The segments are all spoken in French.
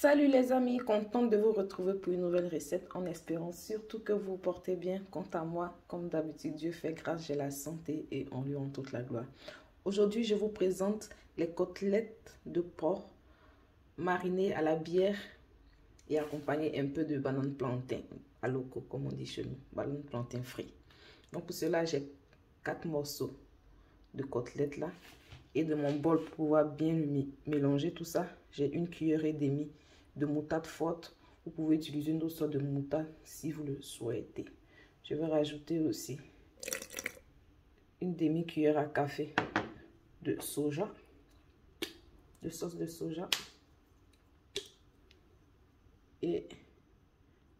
Salut les amis, contente de vous retrouver pour une nouvelle recette en espérant surtout que vous vous portez bien. Quant à moi, comme d'habitude, Dieu fait grâce, j'ai la santé et on lui rend toute la gloire. Aujourd'hui, je vous présente les côtelettes de porc marinées à la bière et accompagnées un peu de banane plantain, à loco comme on dit chez nous, banane plantain frit. Donc pour cela, j'ai 4 morceaux de côtelettes là. Et de mon bol pour pouvoir bien mélanger tout ça, j'ai une cuillerée et demie de moutarde forte. Vous pouvez utiliser une autre sorte de moutarde si vous le souhaitez. Je vais rajouter aussi une demi-cuillère à café de soja, de sauce de soja et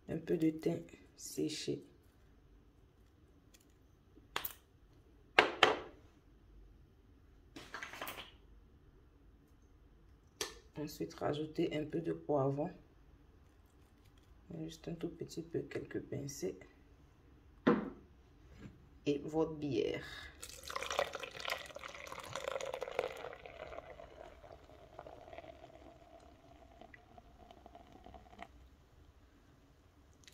un peu de thym séché. Ensuite, rajouter un peu de poivron, juste un tout petit peu, quelques pincées, et votre bière.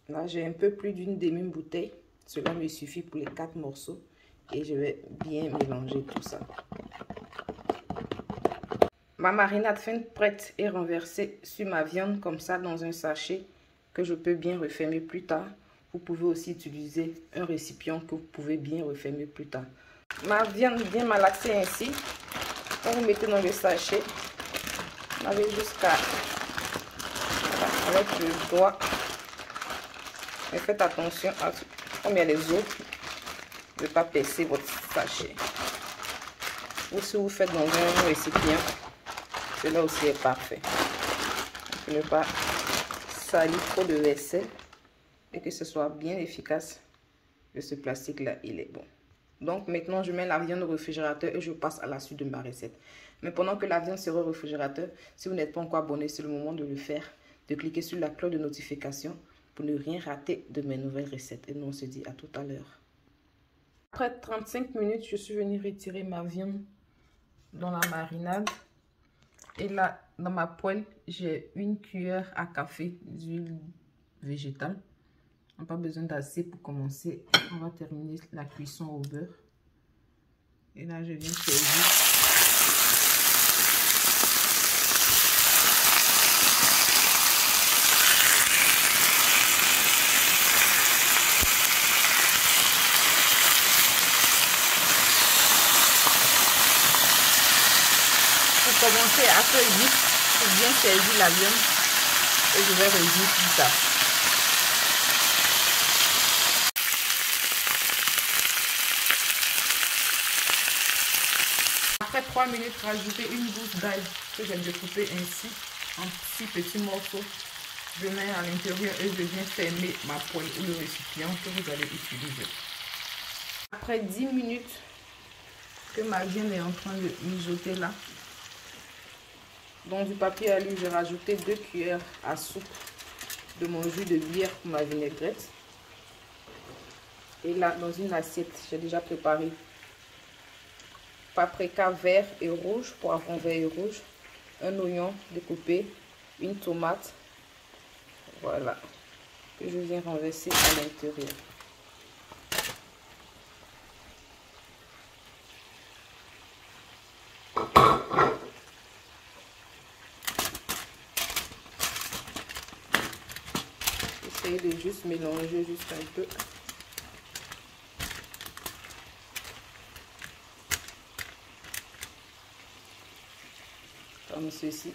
Là, j'ai un peu plus d'une demi-bouteille. Cela me suffit pour les 4 morceaux et je vais bien mélanger tout ça. Ma marinade fin prête et renversée sur ma viande comme ça dans un sachet que je peux bien refermer plus tard. Vous pouvez aussi utiliser un récipient que vous pouvez bien refermer plus tard. Ma viande bien malaxée ainsi, quand vous mettez dans le sachet, vous avez jusqu'à avec le doigt. Mais faites attention à comme il y a les autres, de ne pas percer votre sachet. Ou si vous faites dans un récipient, cela aussi est parfait. Pour ne pas salir trop de vaisselle et que ce soit bien efficace, ce plastique là il est bon. Donc maintenant je mets la viande au réfrigérateur et je passe à la suite de ma recette. Mais pendant que la viande sera au réfrigérateur, si vous n'êtes pas encore abonné, c'est le moment de le faire, de cliquer sur la cloche de notification pour ne rien rater de mes nouvelles recettes. Et nous on se dit à tout à l'heure. Après 35 minutes, je suis venue retirer ma viande dans la marinade. Et là, dans ma poêle, j'ai une cuillère à café d'huile végétale. On n'a pas besoin d'assez pour commencer. On va terminer la cuisson au beurre. Et là, je viens servir. Pour commencer à faire vite, pour bien servir la viande. Et je vais revenir plus tard. Après 3 minutes, rajoutez une gousse d'ail que j'ai découpée ainsi en petits petits morceaux. Je mets à l'intérieur et je viens fermer ma poêle ou le récipient que vous allez utiliser. Après 10 minutes que ma viande est en train de mijoter là, dans du papier alu, j'ai rajouté 2 cuillères à soupe de mon jus de bière pour ma vinaigrette. Et là, dans une assiette, j'ai déjà préparé paprika vert et rouge, poivron vert et rouge, un oignon découpé, une tomate, voilà, que je viens renverser à l'intérieur. Essayez de juste mélanger juste un peu. Comme ceci.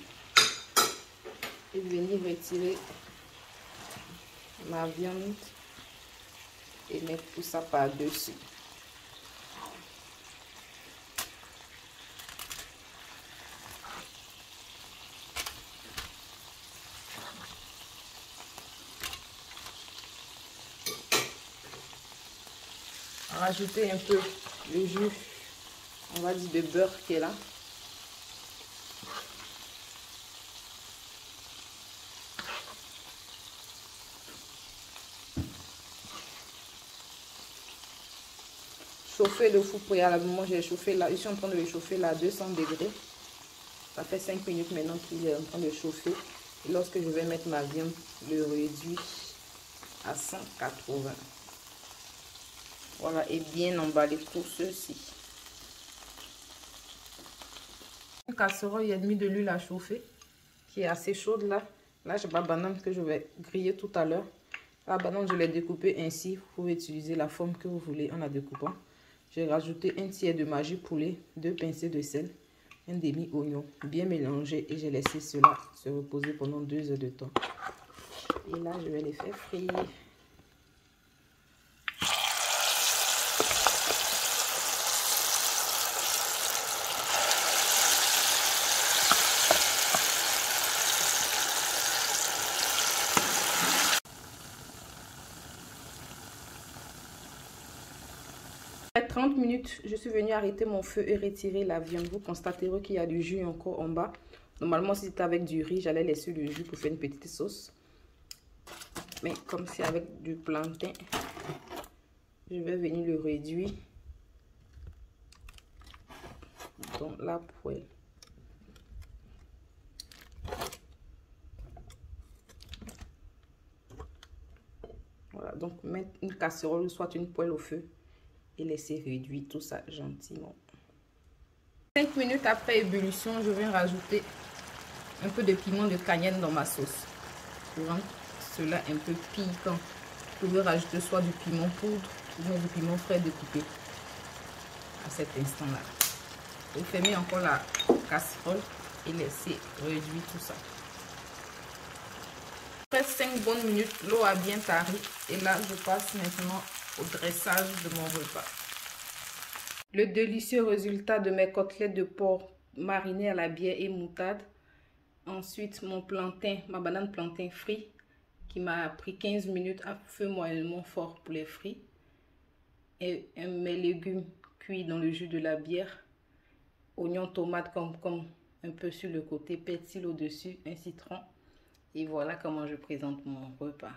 Et venir retirer ma viande et mettre tout ça par-dessus. Rajouter un peu le jus, on va dire de beurre qui est là. Chauffer le four préalablement, j'ai chauffé là, je suis en train de le chauffer là à 200 degrés. Ça fait 5 minutes maintenant qu'il est en train de chauffer. Et lorsque je vais mettre ma viande, le réduis à 180. Voilà, et bien emballer tout ceci. Une casserole, il y a mis de l'huile à chauffer qui est assez chaude là. Là, j'ai ma banane que je vais griller tout à l'heure. La banane, je l'ai découpée ainsi. Vous pouvez utiliser la forme que vous voulez en la découpant. J'ai rajouté un tiers de magie poulet, 2 pincées de sel, un demi-oignon, bien mélangé et j'ai laissé cela se reposer pendant 2 heures de temps. Et là, je vais les faire frire. Après 30 minutes, je suis venue arrêter mon feu et retirer la viande. Vous constaterez qu'il y a du jus encore en bas. Normalement, si c'était avec du riz, j'allais laisser le jus pour faire une petite sauce. Mais comme c'est avec du plantain, je vais venir le réduire dans la poêle. Voilà, donc mettre une casserole ou soit une poêle au feu et laisser réduire tout ça gentiment. 5 minutes après ébullition, je vais rajouter un peu de piment de cayenne dans ma sauce pour rendre cela un peu piquant. Vous pouvez rajouter soit du piment poudre ou bien du piment frais découpé à cet instant-là. Vous fermez encore la casserole et laissez réduire tout ça. Après 5 bonnes minutes, l'eau a bien tari et là je passe maintenant au dressage de mon repas. Le délicieux résultat de mes côtelettes de porc marinées à la bière et moutarde. Ensuite mon plantain, ma banane plantain frit qui m'a pris 15 minutes à feu moyennement fort pour les frits. Et mes légumes cuits dans le jus de la bière. Oignons, tomates comme un peu sur le côté, persil au-dessus, un citron. Et voilà comment je présente mon repas.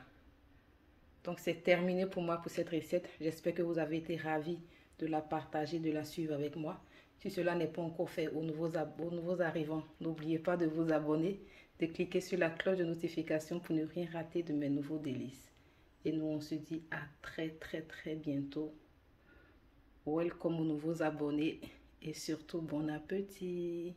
Donc c'est terminé pour moi pour cette recette. J'espère que vous avez été ravis de la partager, de la suivre avec moi. Si cela n'est pas encore fait aux nouveaux arrivants, n'oubliez pas de vous abonner, de cliquer sur la cloche de notification pour ne rien rater de mes nouveaux délices. Et nous on se dit à très bientôt. Welcome aux nouveaux abonnés et surtout bon appétit.